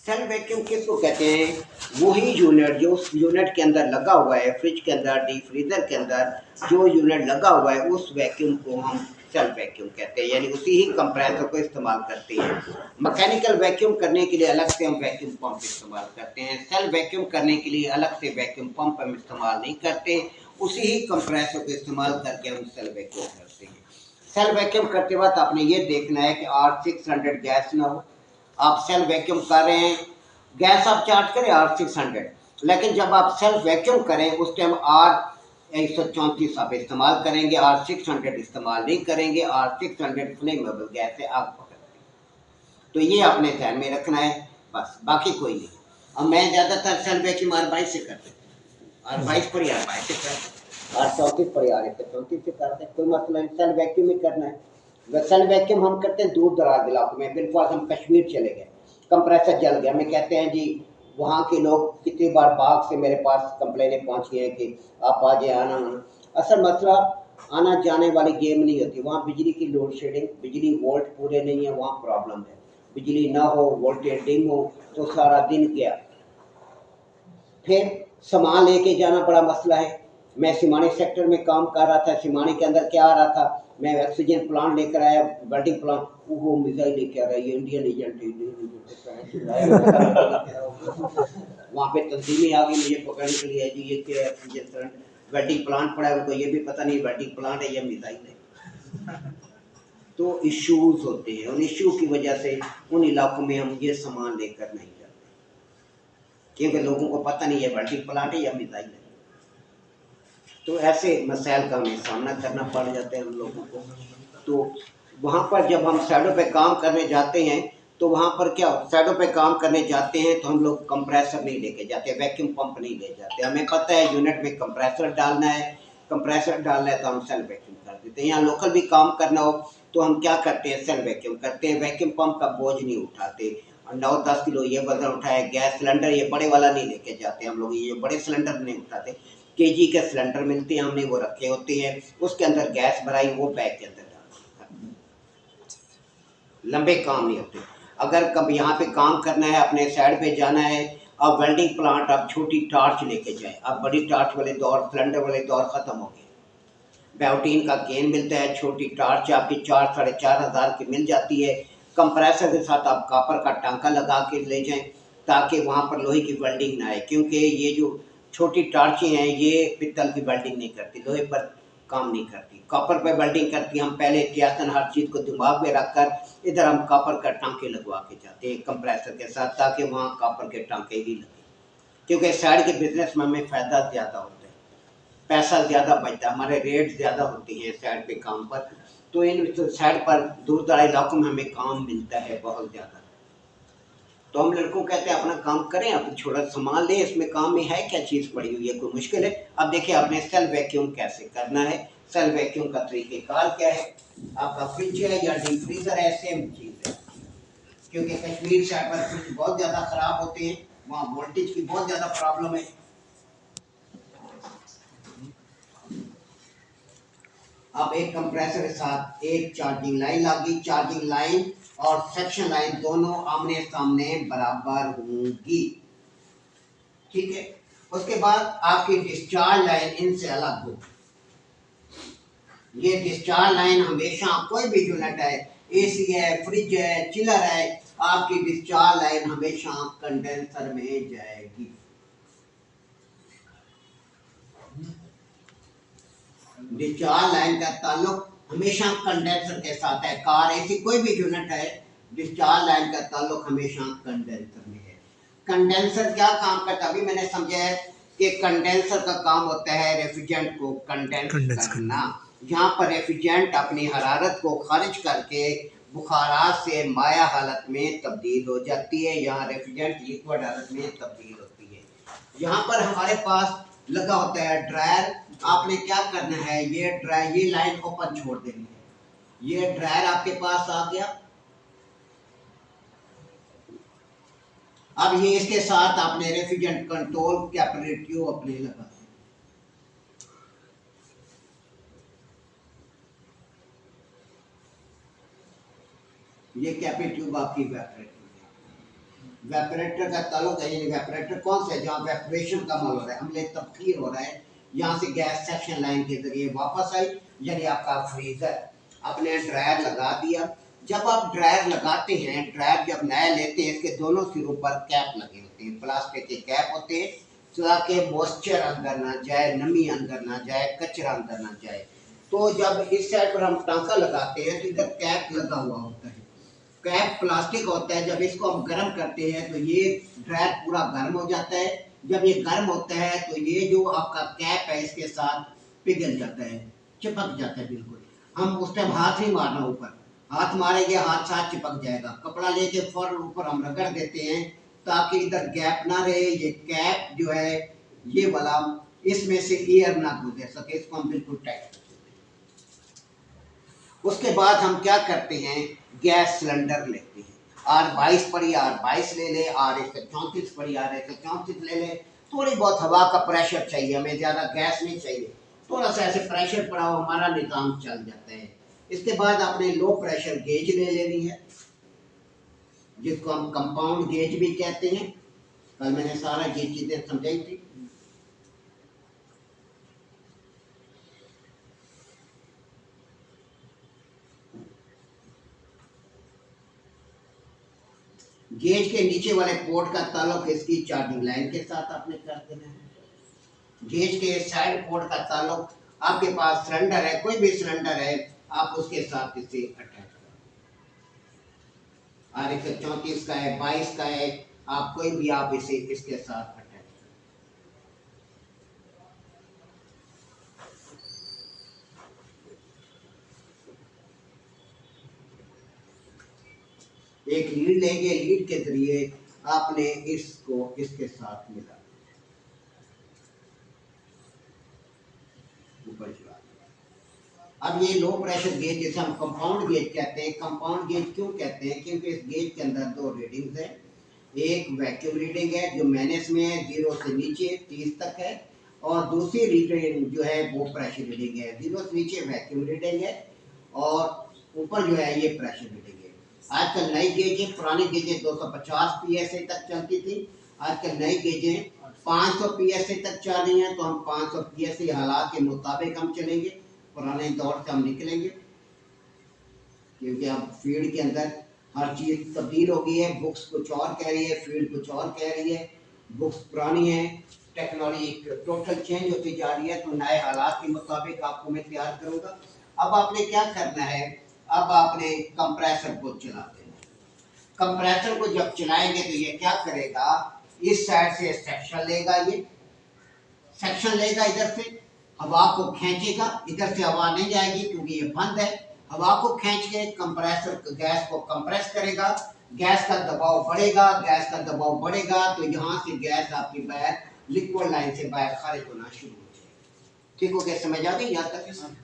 Self vacuum किसको कहते हैं? वही यूनिट जो उस यूनिट के अंदर लगा हुआ है, फ्रिज के अंदर, डीप फ्रीजर के अंदर जो यूनिट लगा हुआ है, उस वैक्यूम को हम सेल्फ वैक्यूम कहते हैं, यानी उसी ही कंप्रेसर को इस्तेमाल करते हैं। मैकेनिकल वैक्यूम करने के लिए अलग से हम वैक्यूम पंप इस्तेमाल करते हैं। सेल्फ वैक्यूम करने के लिए अलग से वैक्यूम पंप हम इस्तेमाल नहीं करते, उसी ही कंप्रेसर को इस्तेमाल करके हम सेल्फ वैक्यूम करते हैं। सेल्फ वैक्यूम करते वक्त आपने ये देखना है कि R600 गैस ना हो। आप सेल्फ वैक्यूम कर रहे हैं, गैस आप चार्ज करें R600, लेकिन जब आप सेल्फ वैक्यूम करें उस टाइम R134 आप इस्तेमाल करेंगे, R600 इस्तेमाल नहीं करेंगे। R600 फ्लेमेबल गैस है, आग पकड़ती है। तो ये आपने ध्यान में रखना है, बस, बाकी कोई नहीं। अब मैं ज़्यादातर सेल्फ वैक्यूम R22 से करते हैं, R22 पर ही R22 से करते हैं, R34 पर ही R134 से करते हैं, कोई मसला नहीं, सेल्फ वैक्यूम ही करना है। सेल्फ वैक्यूम हम करते हैं दूर दराज इलाकों में। बिल्कुल हम कश्मीर चले गए, कंप्रेसर जल गया, हमें कहते हैं जी वहाँ के लोग, कितनी बार बाग से मेरे पास कंप्लेनें पहुँची हैं कि आप आ जाए, आना आना। असल मसला आना जाने वाली गेम नहीं होती, वहाँ बिजली की लोड शेडिंग, बिजली वोल्ट पूरे नहीं है, वहाँ प्रॉब्लम है। बिजली ना हो, वोल्टेज डिम हो, तो सारा दिन गया। फिर सामान लेके जाना बड़ा मसला है। मैं सिमानी सेक्टर में काम कर रहा था, सिमानी के अंदर क्या आ रहा था, मैं ऑक्सीजन प्लांट लेकर आया, वेल्डिंग प्लांट, वो मिसाइल लेके आ रहा है, ये इंडियन एजेंट वहाँ पे तंजीमें आ गई मुझे पकड़ने के लिए, जी ये क्या ऑक्सीजन वेल्डिंग प्लांट पड़ा है, उनको ये भी पता नहीं वेल्डिंग प्लांट है या मिसाइल है। तो इश्यूज होते हैं, उन इश्यू की वजह से उन इलाकों में हम ये सामान लेकर नहीं जाते, क्योंकि लोगों को पता नहीं है वेल्डिंग प्लांट है या मिसाइल है। तो ऐसे मसाइल का हमें सामना करना पड़ जाता है हम लोगों को। तो वहाँ पर जब हम साइडों पे काम करने जाते हैं, तो वहाँ पर क्या, साइडों पे काम करने जाते हैं तो हम लोग कंप्रेसर नहीं लेके जाते, वैक्यूम पंप नहीं ले जाते। हमें पता है यूनिट में कंप्रेसर डालना है, कंप्रेसर डालना है तो हम सेल्फ वैक्यूम कर देते हैं। यहाँ लोकल भी काम करना हो तो हम क्या करते हैं, सेल्फ वैक्यूम करते हैं, वैक्यूम पंप का बोझ नहीं उठाते। 9-10 किलो ये वजन उठाए, गैस सिलेंडर ये बड़े वाला नहीं लेके जाते हम लोग, ये बड़े सिलेंडर नहीं उठाते। केजी के सिलेंडर मिलते हैं, हमने वो रखे होते हैं, उसके अंदर गैस भराई, वो बैग के अंदर डाल, लंबे काम नहीं होते। अगर कभी यहाँ पे काम करना है, अपने साइड पे जाना है, अब वेल्डिंग प्लांट, आप छोटी टार्च लेके जाए, अब बड़ी टार्च वाले दौर, सिलेंडर वाले दौर खत्म हो गए। बायोटीन का केन मिलता है, छोटी टार्च आपकी 4-4.5 हज़ार की मिल जाती है। कंप्रेसर के साथ आप कापर का टांका लगा के ले जाएं, ताकि वहाँ पर लोहे की वेल्डिंग ना आए, क्योंकि ये जो छोटी टार्चें हैं ये पित्तल की वेल्डिंग नहीं करती, लोहे पर काम नहीं करती, कॉपर पे वेल्डिंग करती। हम पहले एहतियातन हर चीज़ को दिमाग में रखकर इधर हम कॉपर का टांके लगवा के जाते हैं कंप्रेसर के साथ, ताकि वहाँ कॉपर के टांके ही लगे, क्योंकि साइड के बिजनेस में हमें फ़ायदा ज़्यादा होता है, पैसा ज़्यादा बचता है, हमारे रेट ज़्यादा होते हैं साइड पे काम पर। तो इन साइड पर दूर दराज इलाकों में हमें काम मिलता है बहुत ज़्यादा। तो हम लड़कों कहते हैं अपना काम करें, आप छोटा सामान लें, इसमें काम में है क्या चीज़ पड़ी हुई है, कोई मुश्किल है। अब देखिए आपने सेल्फ वैक्यूम कैसे करना है, सेल्फ वैक्यूम का तरीक़ेकार क्या है। आपका फ्रिज है या डीप फ्रीजर है, सेम चीज़ है, क्योंकि कश्मीर साइड पर फ्रिज बहुत ज़्यादा ख़राब होते हैं, वहाँ वोल्टेज की बहुत ज़्यादा प्रॉब्लम है। अब एक कंप्रेसर के साथ एक चार्जिंग लाइन लगी, चार्जिंग लाइन और सेक्शन लाइन दोनों आमने सामने बराबर होंगी, ठीक है। उसके बाद आपकी डिस्चार्ज लाइन इनसे अलग हो। ये डिस्चार्ज लाइन हमेशा, कोई भी यूनिट है, एसी है, फ्रिज है, चिलर है, आपकी डिस्चार्ज लाइन हमेशा कंडेंसर में जाएगी। डिस्चार्ज लाइन का ताल्लुक हमेशा कंडेंसर के साथ है। कार, एसी, कोई भी यूनिट है, डिस्चार्ज लाइन का ताल्लुक हमेशा कंडेंसर में है। कंडेंसर क्या काम करता है, अभी मैंने समझा है कि कंडेंसर का काम होता है रेफ्रिजरेंट को कंडेंस करना। यहाँ पर रेफ्रिजरेंट अपनी हरारत को खारिज करके बुखारात से माया हालत में तब्दील हो जाती है, यहाँ रेफ्रिजरेंट लिक्विड हालत में तब्दील होती है। यहाँ पर हमारे पास लगा होता है ड्रायर, आपने क्या करना है, ये ड्रायर, ये लाइन ओपन छोड़ देनी है। ये ड्रायर आपके पास आ गया, अब ये इसके साथ आपने रेफ्रिजरेंट कंट्रोल कैपिलरी ट्यूब अपने लगा, ये कैपिलरी ट्यूब आपकी इवेपोरेट हो गई। वेपरेटर का ताल्लुक है, यानी वेपरेटर कौन सा है, जहाँ वेपरेशन का अमल हो रहा है, अमले तबखीर हो रहा है, यहाँ से गैस सेक्शन लाइन के जरिए वापस आई, यानी आपका फ्रीजर। आपने ड्रायर लगा दिया। जब आप ड्रायर लगाते हैं, ड्रायर जब नया लेते हैं, इसके दोनों सिरों पर कैप लगे होते हैं, प्लास्टिक के कैप होते हैं, ताकि मॉइस्चर अंदर ना जाए, नमी अंदर ना जाए, कचरा अंदर ना जाए। तो जब इस साइड पर हम टांका लगाते हैं तो इधर कैप लगा हुआ होता है, कैप प्लास्टिक होता है। जब इसको हम गर्म करते हैं तो ये ड्रायर पूरा गर्म हो जाता है। जब ये गर्म होता है तो ये जो आपका कैप है इसके साथ पिघल जाता है, चिपक जाता है बिल्कुल। हम उस टाइम हाथ नहीं मारना, ऊपर हाथ मारेंगे हाथ साथ चिपक जाएगा। कपड़ा लेके फौरन ऊपर हम रगड़ देते हैं ताकि इधर गैप ना रहे। ये कैप जो है ये वाला, इसमें से एयर ना गुजर सके, इसको हम बिल्कुल टाइट। उसके बाद हम क्या करते हैं, गैस सिलेंडर लेते हैं। R22 पड़ी R22 ले ले, R134 पड़ी R134 ले ले। थोड़ी बहुत हवा का प्रेशर चाहिए हमें, ज़्यादा गैस नहीं चाहिए। थोड़ा सा ऐसे प्रेशर पड़ा हो, हमारा निज़ाम चल जाता है। इसके बाद आपने लो प्रेशर गेज ले लेनी है, जिसको हम कंपाउंड गेज भी कहते हैं। कल मैंने सारा ये चीज़ें समझाई थी। गेज के नीचे वाले पोर्ट का ताल्लुक इसकी चार्जिंग लाइन के साथ आपने कर देना है। गेज के साइड पोर्ट का ताल्लुक आपके पास सिलेंडर है, कोई भी सिलेंडर है, आप उसके साथ इसे अटैच करो। R134 का है, 22 का है, आप कोई भी आप इसे इसके साथ अटैच करो। एक लीड लेंगे, लीड के जरिए आपने इसको इसके साथ मिला ऊपर चला। अब ये लो प्रेशर गेज, जिसे हम कंपाउंड गेज कहते हैं। कंपाउंड गेज क्यों कहते हैं, क्योंकि इस गेज के अंदर दो रीडिंग्स है। एक वैक्यूम रीडिंग है जो माइनस में है, 0 से नीचे 30 तक है, और दूसरी रीडिंग जो है वो प्रेशर रीडिंग है। 0 से नीचे वैक्यूम रीडिंग है और ऊपर जो है ये प्रेशर रीडिंग है। आजकल नई गेजें, पुरानी गेजें 250 PSI तक चलती थी, आजकल नई गेजें 500 PSI तक चल रही हैं। तो हम 500 PSI हालात के मुताबिक हम चलेंगे, पुराने दौर से हम निकलेंगे, क्योंकि अब फील्ड के अंदर हर चीज़ तब्दील हो गई है। बुक्स कुछ और कह रही है, फील्ड कुछ और कह रही है, बुक्स पुरानी है, टेक्नोलॉजी टोटल चेंज होती जा रही है। तो नए हालात के मुताबिक आपको मैं तैयार करूँगा। अब आपने क्या करना है, अब आपने कंप्रेसर को चला देना। कंप्रेसर को जब चलाएंगे तो ये क्या करेगा, इस साइड से सेक्शन लेगा, ये सेक्शन लेगा, इधर से हवा को खींचेगा, इधर से हवा नहीं जाएगी क्योंकि ये बंद है। हवा को खींच के कंप्रेसर गैस को कंप्रेस करेगा, गैस का दबाव बढ़ेगा, गैस का दबाव बढ़ेगा तो यहाँ से गैस आपकी बाहर लिक्विड लाइन से बाहर खारिज होना शुरू हो जाएगी। ठीक हो गया, समझ आ गई यहाँ तक।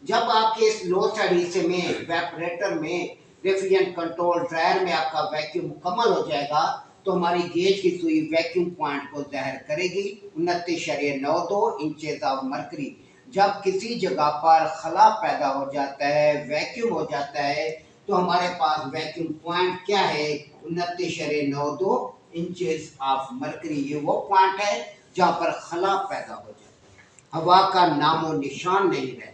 जब आपके इस लो साइड हिस्से में वेपरेटर में रेफ्रिजरेंट कंट्रोल ड्रायर में आपका वैक्यूम मुकम्मल हो जाएगा तो हमारी गेज की सुई वैक्यूम पॉइंट को ज़ाहिर करेगी 29.92 इंचेस ऑफ मरकरी। जब किसी जगह पर खला पैदा हो जाता है, वैक्यूम हो जाता है, तो हमारे पास वैक्यूम पॉइंट क्या है, 29.92 इंचेस ऑफ मरकरी। ये वो पॉइंट है जहाँ पर खला पैदा हो जाता है, हवा का नामो निशान नहीं रहता।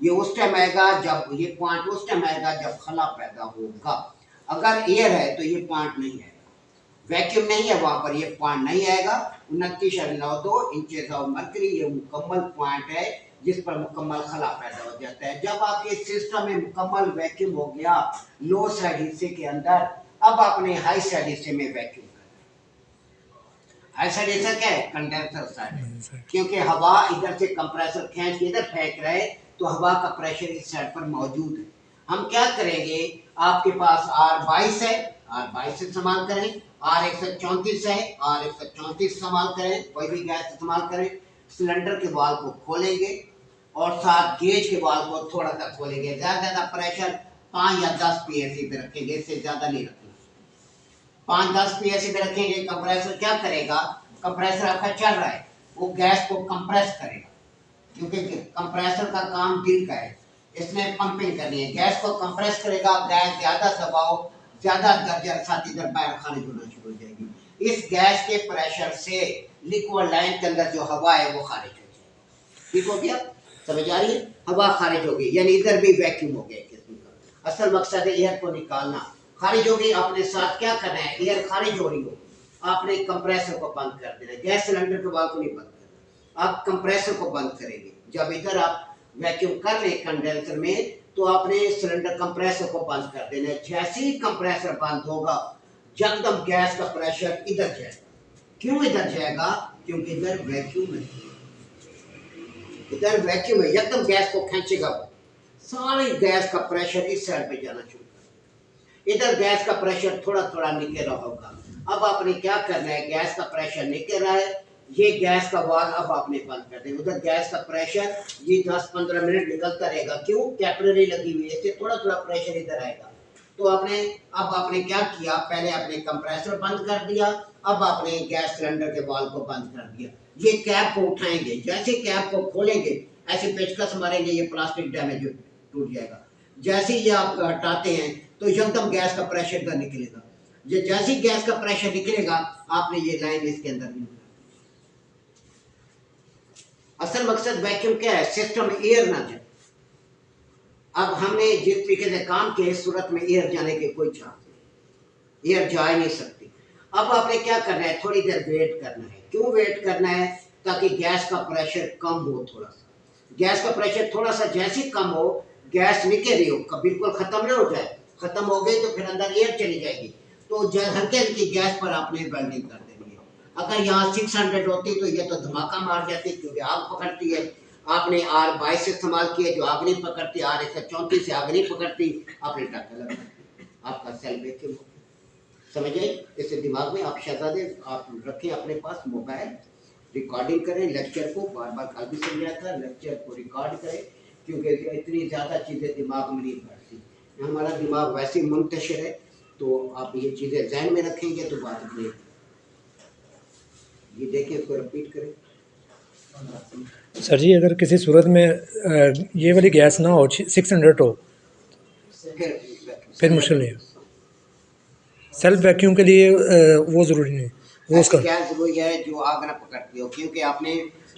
ये उस टाइम आएगा जब, ये पॉइंट उस टाइम आएगा जब खला पैदा होगा। अगर एयर है तो ये पॉइंट नहीं है, वैक्यूम नहीं है वहां पर, ये पॉइंट नहीं आएगा। 29.92 इंचेस ऑफ मरकरी ये मुकम्मल पॉइंट है जिस पर मुकम्मल खला पैदा हो जाता है। जब आपके सिस्टम में मुकम्मल वैक्यूम हो गया लो साइड हिस्से के अंदर, अब आपने हाई साइड हिस्से में वैक्यूम करना। हाई साइड हिस्सा क्या है, कंडेंसर साइड, क्योंकि हवा इधर से कंप्रेसर खींच के इधर फेंक रहे तो हवा का प्रेशर इस साइड पर मौजूद है। हम क्या करेंगे, आपके पास R22 है, R22 से इस्तेमाल करें, R134 है, R134 इस्तेमाल करें, कोई भी गैस इस्तेमाल करें। सिलेंडर के वाल्व को खोलेंगे और साथ गेज के वाल्व को थोड़ा सा खोलेंगे। ज़्यादा प्रेशर 5 या 10 PSI पे रखेंगे, इससे ज़्यादा नहीं रखना। 5-10 PSI पे रखेंगे। कंप्रेसर क्या करेगा, कंप्रेसर आपका चल रहा है, वो गैस को कंप्रेस करेगा, क्योंकि कंप्रेसर का काम दिल का है, इसने पंपिंग करनी है, गैस को कंप्रेस करेगा। गैस ज़्यादा दबाव, ज़्यादा दर्जा साथ इधर बाहर खारिज होना शुरू हो जाएगी। इस गैस के प्रेशर से लिक्विड लाइन के अंदर जो हवा है वो खारिज हो जाएगी। ठीक हो गया, समझ आ रही है? हवा खारिज हो गई, यानी इधर भी वैक्यूम हो गया किस्म का। असल मकसद है एयर को निकालना। खारिज हो गई, आपने साथ क्या करना है, एयर खारिज हो रही हो, आपने कंप्रेसर को बंद कर देना है। गैस सिलेंडर के वाल्व को नहीं बंद करना, आप कंप्रेसर को बंद करेंगे। जब इधर आप वैक्यूम कर ले कंडेंसर में, तो आपने सिलेंडर कंप्रेसर को बंद कर देना है। जैसे ही कंप्रेसर बंद होगा, एकदम गैस का प्रेशर इधर जाएगा। क्यों इधर जाएगा? क्योंकि इधर वैक्यूम है, इधर वैक्यूम है, एकदम गैस को खींचेगा। सारी गैस का प्रेशर इस साइड पे जाना शुरू कर। इधर गैस का प्रेशर थोड़ा थोड़ा नीचे रहा होगा। अब आपने क्या करना है, गैस का प्रेशर नीचे रहा है, ये गैस का वाल्व अब आपने बंद कर दें। उधर गैस का प्रेशर ये 10-15 मिनट निकलता रहेगा। क्यों? कैपिलरी लगी हुई है, इससे थोड़ा थोड़ा प्रेशर इधर आएगा। तो आपने क्या किया, पहले आपने कंप्रेसर बंद कर दिया, अब आपने गैस सिलेंडर के वाल्व को बंद कर दिया। ये कैप को उठाएंगे, जैसे कैप को खोलेंगे ऐसे पेचकस मारेंगे, ये प्लास्टिक डैमेज टूट जाएगा। जैसे ये आप हटाते हैं तो एकदम गैस का प्रेशर इधर निकलेगा। जैसे गैस का प्रेशर निकलेगा, आपने ये लाइन इसके अंदर भी। असल मकसद वैक्यूम क्या है, सिस्टम में एयर ना जाए। अब हमने जिस तरीके से काम किया, इस सूरत में एयर जाने के कोई चांस नहीं, एयर जा ही नहीं सकती। अब आपने क्या करना है, थोड़ी देर वेट करना है। क्यों वेट करना है? ताकि गैस का प्रेशर कम हो। थोड़ा सा गैस का प्रेशर थोड़ा सा जैसे कम हो, गैस निकल रही हो, बिल्कुल खत्म ना हो जाए। खत्म हो गई तो फिर अंदर एयर चली जाएगी। तो हल्के हल्की गैस पर आपने वेल्डिंग कर देनी है। अगर यहाँ 600 होती तो ये तो धमाका मार जाती, क्योंकि आग पकड़ती है। आपने R22 इस्तेमाल किया जो आग नहीं पकड़ती, R134 से आग नहीं पकड़ती, आपने टक्कर लगा, आपका सेल वैक्यूम हो गया। समझ आए? इसे दिमाग में आप शहजादे आप रखें अपने पास मोबाइल, रिकॉर्डिंग करें लेक्चर को, बार बार कल भी समझाया था, लेक्चर को रिकॉर्ड करें, क्योंकि इतनी ज़्यादा चीज़ें दिमाग में नहीं बैठती। हमारा दिमाग वैसे मुंतशिर है, तो आप ये चीज़ें जहन में रखेंगे तो बात नहीं। ये देखें, इसको रिपीट करें। सर जी, अगर किसी सूरत में ये वाली गैस ना हो, 600 हो, फिर मुश्किल नहीं है। सेल्फ वैक्यूम के लिए वो ज़रूरी नहीं, वो उसका गैस जरूरी है जो आग ना पकड़ती हो, क्योंकि आपने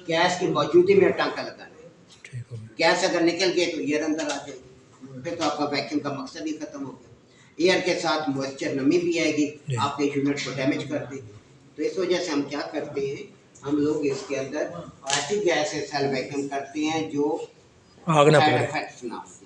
गैस की मौजूदगी में टांका लगाना है। ठीक हो। गैस अगर निकल गई तो एयर अंदर आ जाएगी, फिर तो आपका वैक्यूम का मकसद ही खत्म हो गया। एयर के साथ मॉइस्चर, नमी भी आएगी, आपके यूनिट को डैमेज कर देगी। तो इस वजह से हम क्या करते हैं, हम लोग इसके अंदर ऐसी गैस से सेल वैक्यूम करते हैं जो आग ना साइड पकड़े। इफेक्ट्स ना हो।